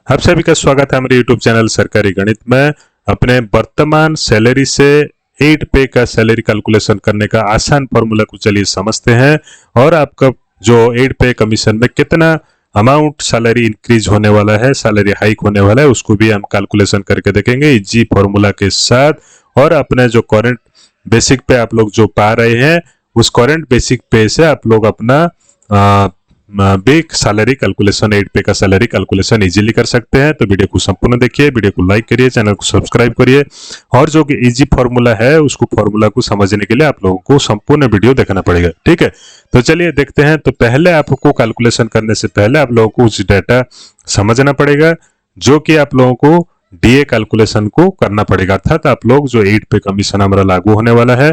आप सभी का स्वागत है हमारे YouTube चैनल सरकारी गणित में। अपने वर्तमान सैलरी से 8 पे का सैलरी कैलकुलेशन करने का आसान फॉर्मूला को चलिए समझते हैं और आपका जो 8 पे कमीशन में कितना अमाउंट सैलरी इंक्रीज होने वाला है, सैलरी हाइक होने वाला है, उसको भी हम कैलकुलेशन करके देखेंगे इजी फॉर्मूला के साथ। और अपने जो करंट बेसिक पे आप लोग जो पा रहे हैं उस करंट बेसिक पे से आप लोग अपना बिग सैलरी कैलकुलेशन 8 पे का सैलरी कैलकुलेशन इजीली कर सकते हैं। तो वीडियो को संपूर्ण देखिए, वीडियो को लाइक करिए, चैनल को सब्सक्राइब करिए और जो कि इजी फॉर्मूला है उसको फॉर्मूला को समझने के लिए आप लोगों को संपूर्ण वीडियो देखना पड़ेगा। ठीक है, तो चलिए देखते हैं। तो पहले आपको कैलकुलेशन करने से पहले आप लोगों को उस डाटा समझना पड़ेगा जो कि आप लोगों को डीए कैलकुलेशन को करना पड़ेगा। अर्थात आप लोग जो 8 पे कमीशन हमारा लागू होने वाला है,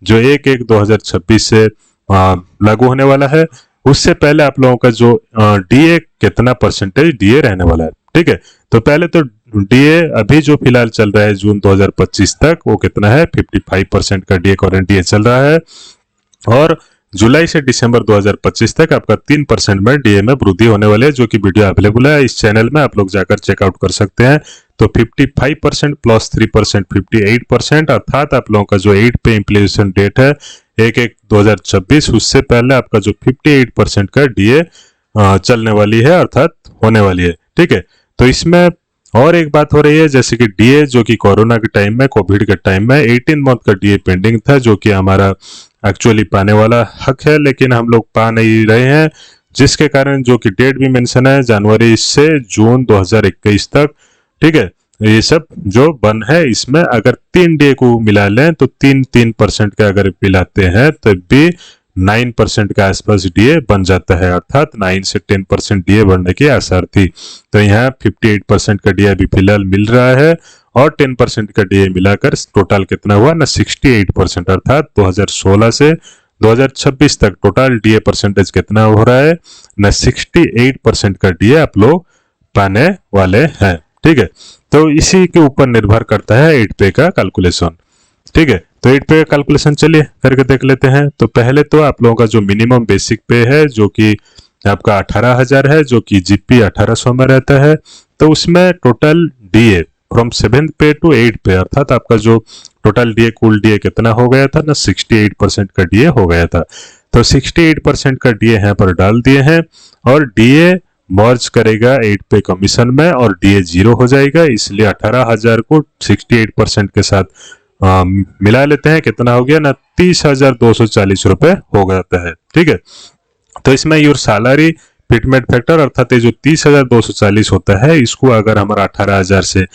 जो 1/1/2026 से लागू होने वाला है, उससे पहले आप लोगों का जो डीए कितना परसेंटेज डीए रहने वाला है। ठीक है, तो पहले तो डीए अभी जो फिलहाल चल रहा है जून 2025 तक वो कितना है, 55% का डीए करंट डीए चल रहा है। और जुलाई से दिसंबर 2025 तक आपका 3% में डीए में वृद्धि होने वाली है, जो कि वीडियो अवेलेबल है इस चैनल में, आप लोग जाकर चेकआउट कर सकते हैं। तो 55% प्लस 3% 58%, अर्थात आप लोगों का जो 8 पे इम्प्लीमेंटेशन डेट है 1/1/2026, उससे पहले आपका जो 58% का डीए चलने वाली है, अर्थात होने वाली है। ठीक है, तो इसमें और एक बात हो रही है, जैसे कि डीए जो कि कोरोना के टाइम में, कोविड के टाइम में 18 मंथ का डीए पेंडिंग था, जो कि हमारा एक्चुअली पाने वाला हक है, लेकिन हम लोग पा नहीं रहे हैं, जिसके कारण जो कि डेट भी मेंशन है जनवरी से जून 2021 तक। ठीक है, ये सब जो बन है, इसमें अगर 3 डे को मिला लें तो 3% का अगर मिलाते हैं तो भी 9% के आसपास डीए बन जाता है, अर्थात 9 से 10% डीए बढ़ने की आसार थी। तो यहाँ 58% का डीए अभी फिलहाल मिल रहा है और 10% का डीए मिलाकर टोटल कितना हुआ ना, 68%, अर्थात 2016 से 2026 तक टोटल डीए परसेंटेज कितना हो रहा है ना, 68% का डीए आप लोग पाने वाले हैं। ठीक है, तो इसी के ऊपर निर्भर करता है 8 पे का कैलकुलेशन। ठीक है, तो 8 पे का कैलकुलेशन चलिए करके देख लेते हैं। तो पहले तो आप लोगों का जो मिनिमम बेसिक पे है जो कि आपका 18,000 है, जो कि जीपी 1800 में रहता है, तो उसमें टोटल डीए फ्रॉम 7th पे टू 8 पे, अर्थात आपका जो टोटल डीए कुल डीए कितना हो गया था ना, 68% का डीए हो गया था। तो 68% का डीए यहाँ पर डाल दिए हैं और डीए मर्ज करेगा 8 पे कमीशन में और डीए 0 हो जाएगा, इसलिए 18,000 को 68% के साथ मिला लेते हैं। कितना हो गया ना, 30,240 रुपए हो जाता है। ठीक है, तो इसमें योर सैलरी फिटमेंट फैक्टर, अर्थात ये जो 30,240 होता है, इसको अगर हमारा 18,000 से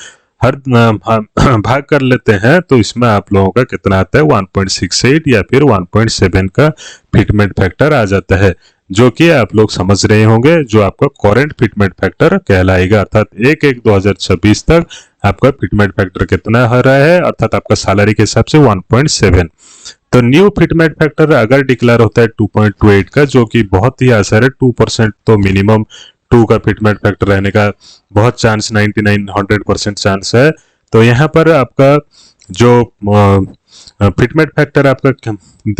हर भाग कर लेते हैं तो इसमें आप लोगों का कितना आता है, 1.68 या फिर 1.7 का फिटमेंट फैक्टर आ जाता है, जो कि आप लोग समझ रहे होंगे, जो आपका करंट फिटमेंट फैक्टर कहलाएगा। अर्थात 1/1/2026 तक आपका फिटमेंट फैक्टर कितना हो रहा है, अर्थात आपका सैलरी के हिसाब से 1.7। तो न्यू फिटमेंट फैक्टर अगर डिक्लेयर होता है 2.28 का, जो कि बहुत ही आसान है, 2% तो मिनिमम 2 का फिटमेंट फैक्टर रहने का बहुत चांस, 99-100% चांस है। तो यहाँ पर आपका जो फिटमेंट फैक्टर आपका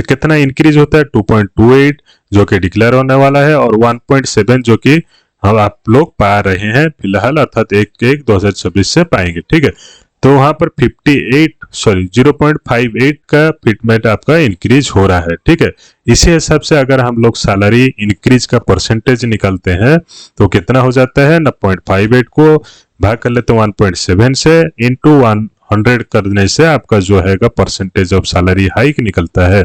कितना इंक्रीज होता है, 2.28 जो कि डिक्लेयर होने वाला है, और 1.7 जो कि हम आप लोग पा रहे हैं फिलहाल, अर्थात 1/1/2026 से पाएंगे। ठीक है, तो वहां पर 0.58 का फिटमेंट आपका इंक्रीज हो रहा है। ठीक है, इसी हिसाब से अगर हम लोग सैलरी इंक्रीज का परसेंटेज निकालते हैं तो कितना हो जाता है ना, 0.58 को भाग कर लेते हैं 1.7 से, इंटू 100 करने से आपका जो है परसेंटेज ऑफ सैलरी हाइक निकलता है,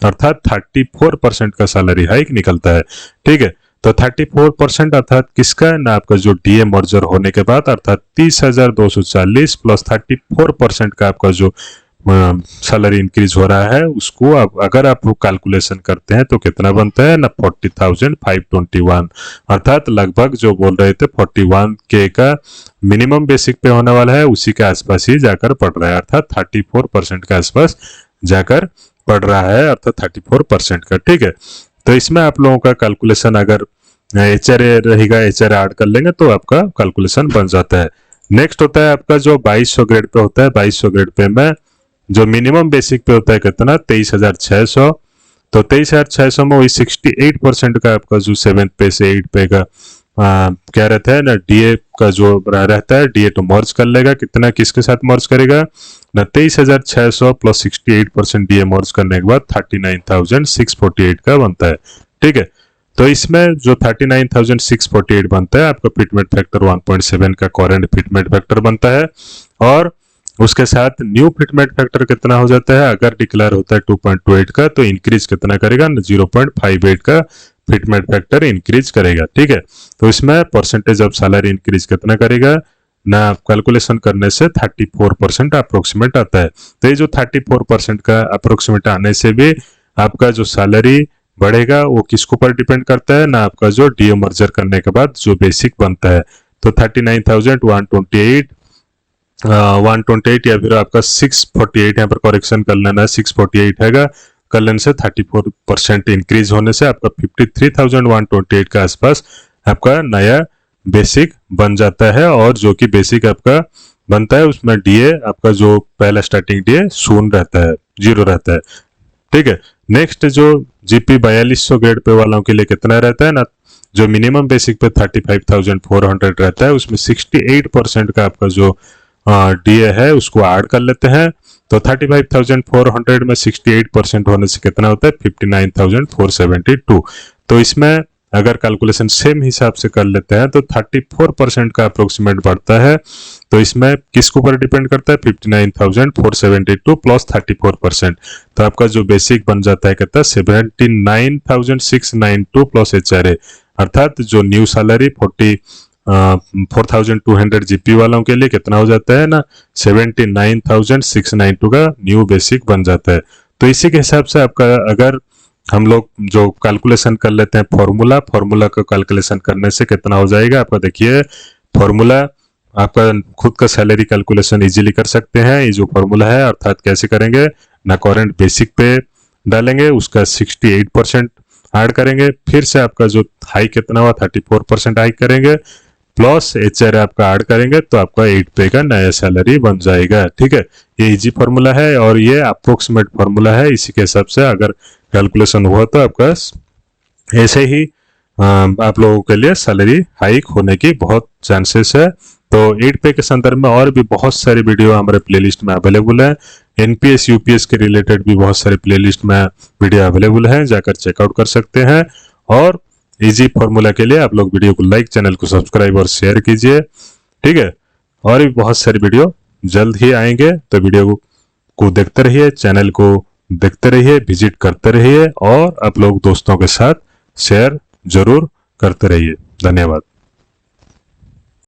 अर्थात 34% का सैलरी हाइक निकलता है। ठीक है, तो 34% अर्थात किसका ना, आपका जो डीए मर्जर होने के बाद, अर्थात 30,240 प्लस 34% का आपका जो सैलरी इंक्रीज हो रहा है, उसको अगर आप कैलकुलेशन करते हैं तो कितना बनता है ना, 40,521, अर्थात लगभग जो बोल रहे थे 41K का मिनिमम बेसिक पे होने वाला है, उसी के आसपास ही जाकर पड़ रहा है, अर्थात 34% के आसपास जाकर पड़ रहा है, अर्थात 34% का। ठीक है, तो इसमें आप लोगों का कैलकुलेशन अगर एचआरए रहेगा, एचआरए ऐड कर लेंगे तो आपका कैलकुलेशन बन जाता है। नेक्स्ट होता है आपका जो 2200 ग्रेड पे होता है, 2200 ग्रेड पे में जो मिनिमम बेसिक पे होता है कितना, 23,600। तो 23,600 में वही 68% का आपका जो 7th पे से 8 पे का क्या रहता है ना, डीए आपका जो रहता है डीए तो मर्ज कर लेगा। कितना किसके साथ मर्ज करेगा ना, 23,600 प्लस 68% डीए मर्ज करने के बाद 39,648 का बनता है। ठीक है, तो इसमें जो 39,648 बनता है आपका फिटमेंट फैक्टर 1.7 का करेंट फिटमेंट फैक्टर बनता है। और उसके साथ न्यू फिटमेंट फैक्टर कितना हो जाता है, अगर डिक्लेयर होता है 2.28 का तो इंक्रीज कितना करेगा, 0.58 का फिटमेंट फैक्टर इंक्रीज करेगा। ठीक है, तो इसमें परसेंटेज ऑफ सैलरी इंक्रीज कितना करेगा ना, कैलकुलेशन करने से 34% अप्रोक्सीमेट आता है। तो ये जो 34% का अप्रोक्सीमेट आने से भी आपका जो सैलरी बढ़ेगा वो किसके ऊपर डिपेंड करता है ना, आपका जो डीए मर्जर करने के बाद जो बेसिक बनता है। तो 39,128 128 या फिर आपका 648, यहाँ पर करेक्शन कर लेना है, 648 हैगा, कर लेने से 34% इंक्रीज होने से आपका 53,128 के आसपास आपका नया बेसिक बन जाता है। और जो कि बेसिक आपका बनता है उसमें डीए आपका जो पहला स्टार्टिंग डीए शून्य रहता है, 0 रहता है। ठीक है, नेक्स्ट जो जीपी 4200 ग्रेड पे वालों के लिए कितना रहता है ना, जो मिनिमम बेसिक पे 35,400 रहता है उसमें 68% का आपका जो डीए है उसको ऐड कर लेते हैं। तो 35,400 में 68% होने से कितना होता है, 59,472। तो इसमें अगर कैलकुलेशन सेम हिसाब से कर लेते हैं तो 34% का अप्रोक्सीमेट बढ़ता है। तो इसमें किसके ऊपर डिपेंड करता है, 59,472 प्लस 34%। तो आपका जो बेसिक बन जाता है कितना, 79,692 प्लस एचआरए, अर्थात जो न्यू सैलरी 4,200 जीपी वालों के लिए कितना हो जाता है ना, 79,692 का न्यू बेसिक बन जाता है। तो इसी के हिसाब से आपका अगर हम लोग जो कैलकुलेशन कर लेते हैं फॉर्मूला को कैलकुलेशन करने से कितना हो जाएगा आपका, देखिए फॉर्मूला आपका खुद का सैलरी कैलकुलेशन इजीली कर सकते हैं। ये जो फॉर्मूला है अर्थात कैसे करेंगे ना, करंट बेसिक पे डालेंगे, उसका 68% ऐड करेंगे, फिर से आपका जो हाई कितना हुआ 34% हाई करेंगे, प्लस एचआर आपका ऐड करेंगे, तो आपका 8 पे का नया सैलरी बन जाएगा। ठीक है, ये इजी फॉर्मूला है और ये अप्रोक्सीमेट फॉर्मूला है। इसी के हिसाब से अगर कैलकुलेशन हुआ तो आपका ऐसे ही आप लोगों के लिए सैलरी हाइक होने की बहुत चांसेस है। तो 8 पे के संदर्भ में और भी बहुत सारी वीडियो हमारे प्लेलिस्ट में अवेलेबल है। एनपीएस यूपीएस के रिलेटेड भी बहुत सारे प्लेलिस्ट में वीडियो अवेलेबल है, जाकर चेकआउट कर सकते हैं। और इजी फॉर्मूला के लिए आप लोग वीडियो को लाइक, चैनल को सब्सक्राइब और शेयर कीजिए। ठीक है, और भी बहुत सारी वीडियो जल्द ही आएंगे, तो वीडियो को देखते रहिए, चैनल को देखते रहिए, विजिट करते रहिए और आप लोग दोस्तों के साथ शेयर जरूर करते रहिए। धन्यवाद।